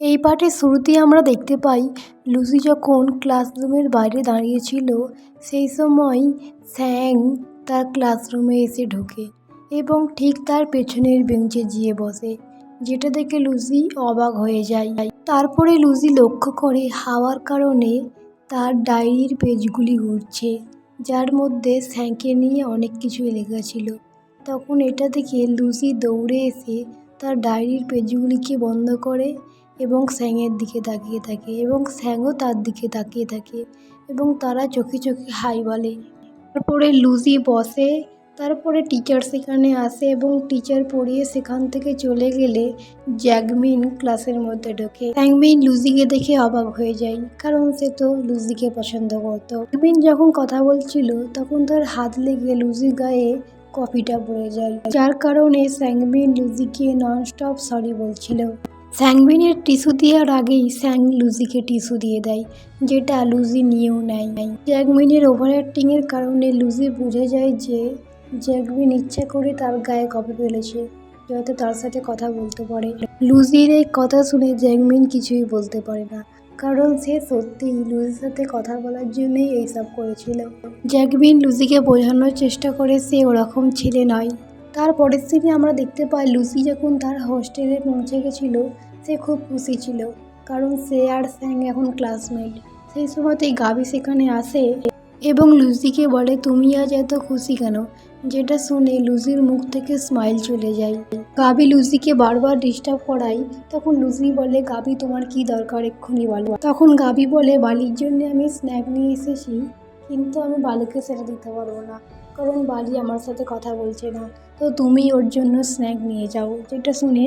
এই পাঠের শুরুতেই আমরা দেখতে পাই লুসি যখন ক্লাসরুমের বাইরে দাঁড়িয়েছিল সেই সময় স্যাং তার ক্লাসরুমে এসে ঢোকে এবং ঠিক তার পেছনের বেঞ্চে গিয়ে বসে, যেটা দেখে লুসি অবাক হয়ে যায়। তারপরে লুসি লক্ষ্য করে হাওয়ার কারণে তার ডায়েরির পেজগুলি ঘুরছে, যার মধ্যে স্যাংকে নিয়ে অনেক কিছুই লেখা ছিল। তখন এটা দেখে লুসি দৌড়ে এসে তার ডায়েরির পেজগুলিকে বন্ধ করে এবং স্যাংয়ের দিকে তাকিয়ে থাকে এবং স্যাংও তার দিকে তাকিয়ে থাকে এবং তারা চোখে চোখে হাই বলে। তারপরে লুসি বসে। তারপরে টিচার সেখানে আসে এবং টিচার পড়িয়ে সেখান থেকে চলে গেলে জ্যাকমিন ক্লাসের মধ্যে ঢোকে। জ্যাকমিন লুসিকে দেখে অবাক হয়ে যায়, কারণ সে তো লুসিকে পছন্দ করতো। জ্যাকমিন যখন কথা বলছিল তখন তার হাত লেগে লুসির গায়ে কফিটা পড়ে যায়, যার কারণে জ্যাকমিন লুসিকে ননস্টপ সরি বলছিল। স্যাংবিনের টিস্যু দেওয়ার আগেই স্যাং লুসিকে টিস্যু দিয়ে দেয়, যেটা লুসি নিয়েও নেয়। জ্যাকমিনের ওভার অ্যাক্টিংয়ের কারণে লুসি বুঝে যায় যে জ্যাকমিন ইচ্ছা করে তার গায়ে কফি ফেলেছে যাতে তার সাথে কথা বলতে পারে। লুসির এই কথা শুনে জ্যাকমিন কিছুই বলতে পারে না, কারণ সে সত্যিই লুসির সাথে কথা বলার জন্যই এইসব করেছিল। জ্যাকমিন লুসিকে বোঝানোর চেষ্টা করে সে ওরকম ছেলে নয়। তার পরের দিনে আমরা দেখতে পাই লুসি যখন তার হোস্টেলে পৌঁছে গেছিল সে খুব খুশি ছিল, কারণ সে আর স্যাং এখন ক্লাসমেট। সেই সময়তেই গাবি সেখানে আসে এবং লুসিকে বলে, তুমি আজ এত খুশি কেন? যেটা শুনে লুসির মুখ থেকে স্মাইল চলে যায়। গাবি লুসিকে বারবার ডিস্টার্ব করায়। তখন লুসি বলে, গাবি তোমার কি দরকার এক্ষুনি বলো। তখন গাবি বলে, বালির জন্য আমি স্ন্যাক নিয়ে এসেছি, কিন্তু আমি বালিকে সেটা দিতে পারবো না, কারণ বালি আমার সাথে কথা বলছে না, তো তুমি ওর জন্য স্ন্যাক নিয়ে যাও। যেটা শুনে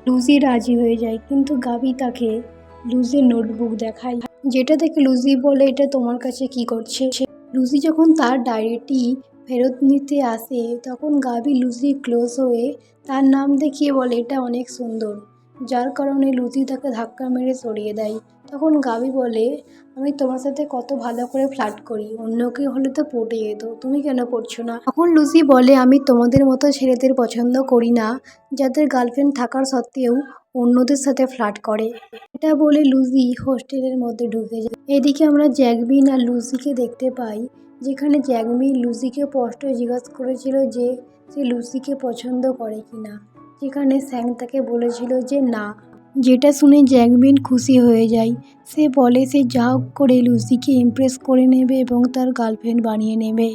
লুসি রাজি হয়ে যায়, কিন্তু গাবি তাকে লুসির নোটবুক দেখায়, যেটা দেখে লুসি বলে, এটা তোমার কাছে কি করছে? লুসি যখন তার ডায়েরিটি ফেরত নিতে আসে তখন গাবি লুসি ক্লোজ হয়ে তার নাম দেখিয়ে বলে, এটা অনেক সুন্দর, যার কারণে লুসি তাকে ধাক্কা মেরে সরিয়ে দেয়। তখন গাবি বলে, আমি তোমার সাথে কত ভালো করে ফ্লার্ট করি, অন্য কেউ হলে তো পটে যেত, তুমি কেন করছো না? তখন লুসি বলে, আমি তোমাদের মতো ছেলেদের পছন্দ করি না যাদের গার্লফ্রেন্ড থাকার সত্ত্বেও অন্যদের সাথে ফ্লার্ট করে। এটা বলে লুসি হোস্টেলের মধ্যে ঢুকে যায়। এদিকে আমরা জ্যাকমিন আর লুসিকে দেখতে পাই, যেখানে জ্যাকমিন লুসিকে স্পষ্ট জিজ্ঞাসা করেছিল যে সে লুসিকে পছন্দ করে কিনা, যেখানে স্যাং তাকে বলেছিল যে না। যেটা শুনে জ্যাকমিন খুশি হয়ে যায়। সে বলে সে যা হোক করে লুসিকে ইমপ্রেস করে নেবে এবং তার গার্লফ্রেন্ড বানিয়ে নেবে।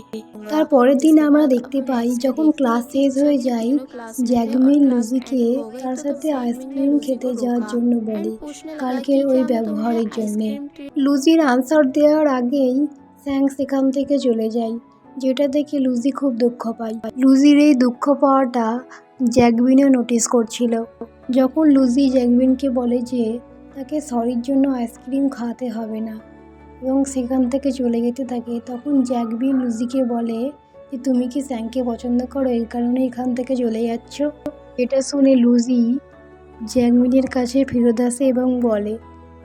তার পরের দিন আমরা দেখতে পাই যখন ক্লাস শেষ হয়ে যায়, জ্যাকমিন লুসিকে তার সাথে আইসক্রিম খেতে যাওয়ার জন্য বলে, কালকের ওই ব্যবহারের জন্যে। লুসির আনসার দেওয়ার আগেই স্যাং সেখান থেকে চলে যায়, যেটা দেখে লুসি খুব দুঃখ পায়। লুসির এই দুঃখ পাওয়াটা জ্যাকমিনও নোটিস করছিল। যখন লুসি জ্যাকমিনকে বলে যে তাকে সরির জন্য আইসক্রিম খাওয়াতে হবে না এবং সেখান থেকে চলে যেতে থাকে, তখন জ্যাকমিন লুসিকে বলে যে তুমি কি স্যাংকে পছন্দ করো, এই কারণে এখান থেকে চলে যাচ্ছ? এটা শুনে লুসি জ্যাকমিনের কাছে ফেরত আসে এবং বলে,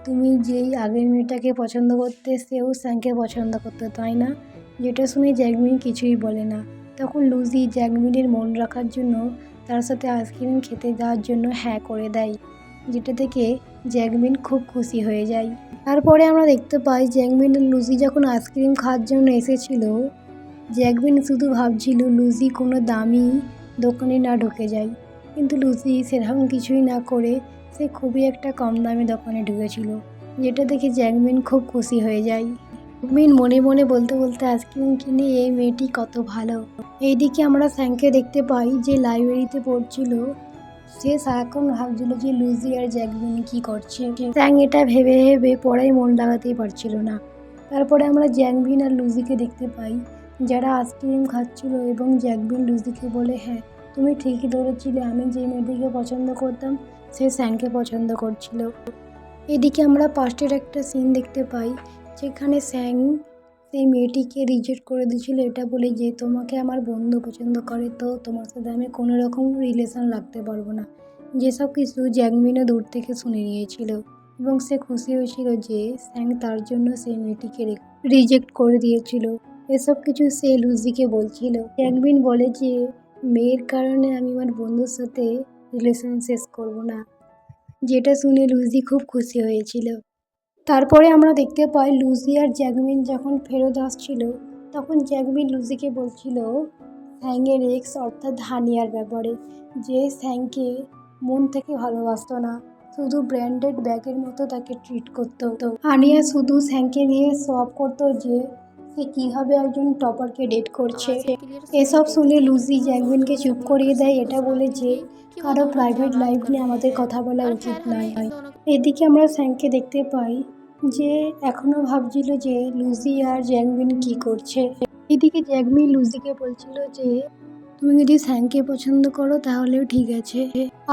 তুমি যেই আগের মেয়েটাকে পছন্দ করতে সেও স্যাংকে পছন্দ করতো, তাই না? যেটা শুনে জ্যাকমিন কিছুই বলে না। তখন লুসি জ্যাকমিনের মন রাখার জন্য তার সাথে আইসক্রিম খেতে যাওয়ার জন্য হ্যাঁ করে দেয়, যেটা থেকে জ্যাকমিন খুব খুশি হয়ে যায়। তারপরে আমরা দেখতে পাই জ্যাকমিন আর লুসি যখন আইসক্রিম খাওয়ার জন্য এসেছিল, জ্যাকমিন শুধু ভাবছিল লুসি কোনো দামি দোকানে না ঢুকে যায়, কিন্তু লুসি সেরকম কিছুই না করে সে খুবই একটা কম দামি দোকানে ঢুকেছিল, যেটা দেখে জ্যাকমিন খুব খুশি হয়ে যায়। জ্যাকমিন মনে মনে বলতে বলতে আইসক্রিম কিনে এই মেয়েটি কত ভালো। এইদিকে আমরা স্যাংকে দেখতে পাই যে লাইব্রেরিতে পড়ছিল। সে সারাক্ষণ ভাবছিল যে লুসি আর জ্যাকমিন কি করছে। স্যাং এটা ভেবে ভেবে পড়ায় মন লাগাতেই পারছিল না। তারপরে আমরা জ্যাকমিন আর লুসিকে দেখতে পাই যারা আইসক্রিম খাচ্ছিল এবং জ্যাকমিন লুসিকে বলে, হ্যাঁ তুমি ঠিকই ধরেছিলে, আমি যে মেয়েটিকে পছন্দ করতাম সে স্যাংকে পছন্দ করছিল। এদিকে আমরা পাস্টের একটা সিন দেখতে পাই, যেখানে স্যাং সেই মেয়েটিকে রিজেক্ট করে দিয়েছিল এটা বলে যে তোমাকে আমার বন্ধু পছন্দ করে, তো তোমার সাথে আমি কোনো রকম রিলেশন রাখতে পারবো না। যেসব কিছু জ্যাকমিনও দূর থেকে শুনে নিয়েছিল এবং সে খুশি হয়েছিল যে স্যাং তার জন্য সেই মেয়েটিকে রিজেক্ট করে দিয়েছিল। এসব কিছু সে লুসিকে বলছিল। জ্যাকমিন বলে যে মেয়ের কারণে আমি আমার বন্ধুর সাথে রিলেশন শেষ করবো না। যেটা শুনে লুসি খুব খুশি হয়েছিল। তারপরে আমরা দেখতে পাই লুসি আর জ্যাকমিন যখন ফেরত আসছিল তখন জ্যাকমিন লুসিকে বলছিল স্যাংয়ের এক্স অর্থাৎ হানিয়ার ব্যাপারে, যে স্যাংকে মন থেকে ভালোবাসতো না, শুধু ব্র্যান্ডেড ব্যাগের মতো তাকে ট্রিট করতো। হানিয়া শুধু স্যাংকে নিয়ে শো অফ করতো যে সে কীভাবে একজন টপারকে ডেট করছে। এসব শুনে লুসি জ্যাকমিনকে চুপ করিয়ে দেয়, এটা বলে যে কারো প্রাইভেট লাইফ নিয়ে আমাদের কথা বলা উচিত নয়। এদিকে আমরা স্যাংকে দেখতে পাই যে এখনও ভাবছিল যে লুসি আর জ্যাকমিন কী করছে। এদিকে জ্যাকমিন লুসিকে বলছিল যে তুমি যদি স্যাংকে পছন্দ করো তাহলেও ঠিক আছে।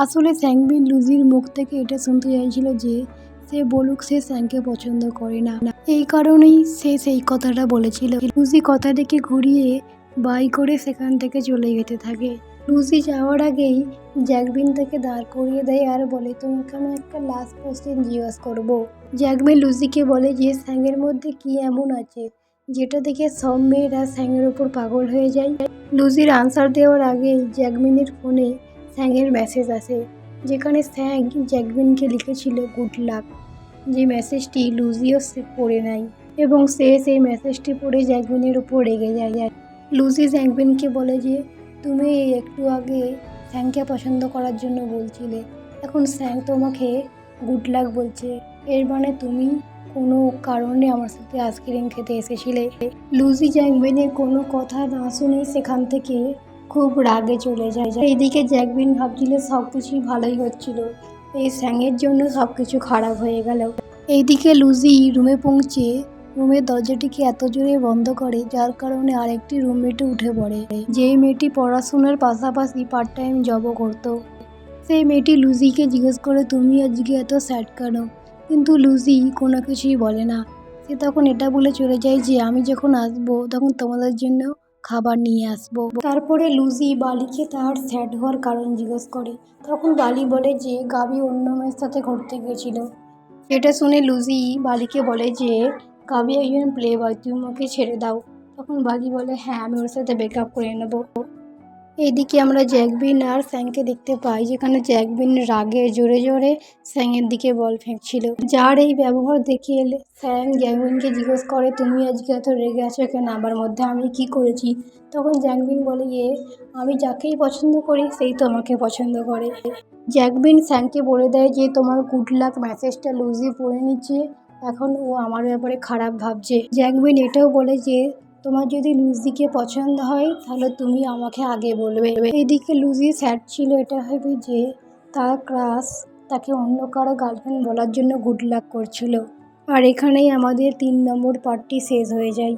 আসলে স্যাংবিন লুসির মুখ থেকে এটা শুনতে চাইছিল যে সে বলুক সে স্যাংকে পছন্দ করে না, এই কারণেই সে সেই কথাটা বলেছিল। লুসি কথাটিকে ঘুরিয়ে বাই করে সেখান থেকে চলে যেতে থাকে। লুসি যাওয়ার আগেই জ্যাকবিন তাকে দাঁড় করিয়ে দেয় আর বলে তোমাকে আমি একটা লাস্ট কোশ্চেন জিজ্ঞেস করবো। জ্যাকবিন লুসিকে বলে যে স্যাংয়ের মধ্যে কি এমন আছে যেটা দেখে সব মেয়েরা স্যাংয়ের ওপর পাগল হয়ে যায়। লুসির আনসার দেওয়ার আগেই জ্যাকবিনের ফোনে স্যাংয়ের মেসেজ আসে, যেখানে স্যাং জ্যাকবিনকে লিখেছিল গুড লাক। যে মেসেজটি লুসিও পড়ে নেয় এবং সে সেই মেসেজটি পড়ে জ্যাকবিনের উপর রেগে যায়। লুসি জ্যাকবিনকে বলে যে তুমি একটু আগে স্যাংকে পছন্দ করার জন্য বলছিলে, এখন স্যাং তোমাকে গুড লাক বলছে, এর মানে তুমি কোনো কারণে আমার সাথে আইসক্রিম খেতে এসেছিলে। লুসি জ্যাকবিনের কোনো কথা না শুনেই সেখান থেকে খুব রাগে চলে যায়। এইদিকে জ্যাকবিন ভাবছিল সব কিছুই ভালোই হচ্ছিল, এই স্যাংয়ের জন্য সব কিছু খারাপ হয়ে গেল। এইদিকে লুসি রুমে পৌঁছে রুমের দরজাটিকে এত জোরে বন্ধ করে যার কারণে আরেকটি রুমমেটে উঠে পড়ে, যেই মেয়েটি পড়াশোনার পাশাপাশি পার্ট টাইম জবও করতো। সেই মেয়েটি লুসিকে জিজ্ঞেস করে তুমি আজকে এত স্যাড কেন, কিন্তু লুসি কোনো কিছুই বলে না। সে তখন এটা বলে চলে যায় যে আমি যখন আসবো তখন তোমাদের জন্য খাবার নিয়ে আসবো। তারপরে লুসি বালিকে তার স্যাড হওয়ার কারণ জিজ্ঞেস করে, তখন বালি বলে যে গাবি অন্য মেয়ের সাথে ঘুরতে গিয়েছিল। এটা শুনে লুসি বালিকে বলে যে গাবি একজন প্লে বয়, তুমি ওকে ছেড়ে দাও। তখন বালি বলে হ্যাঁ আমি ওর সাথে ব্রেকআপ করে নেবো। এইদিকে আমরা জ্যাকবিন আর স্যাংকে দেখতে পাই, যেখানে জ্যাকবিন রাগে জোরে জোরে স্যাংয়ের দিকে বল ফেঁকছিল। যার এই ব্যবহার দেখে স্যাং জ্যাকবিনকে জিজ্ঞেস করে তুমি আজকে এত রেগে আছো কেন, আমার মধ্যে আমি কি করেছি। তখন জ্যাকবিন বলে যে আমি যাকেই পছন্দ করি সেই তো আমাকে পছন্দ করে। জ্যাকবিন স্যাংকে বলে দেয় যে তোমার গুড লাক মেসেজটা লুসি পড়ে নিচ্ছে, এখন ও আমার ব্যাপারে খারাপ ভাবছে। জ্যাকবিন এটাও বলে যে তোমার যদি লুসিকে পছন্দ হয় তাহলে তুমি আমাকে আগে বলবে। এদিকে লুসি স্যাড ছিল এটা ভেবে যে তার ক্রাশ তাকে অন্য কারো গার্লফ্রেন্ড বলার জন্য গুড লাক করছিল। আর এখানেই আমাদের 3 নম্বর পার্টটি শেষ হয়ে যায়।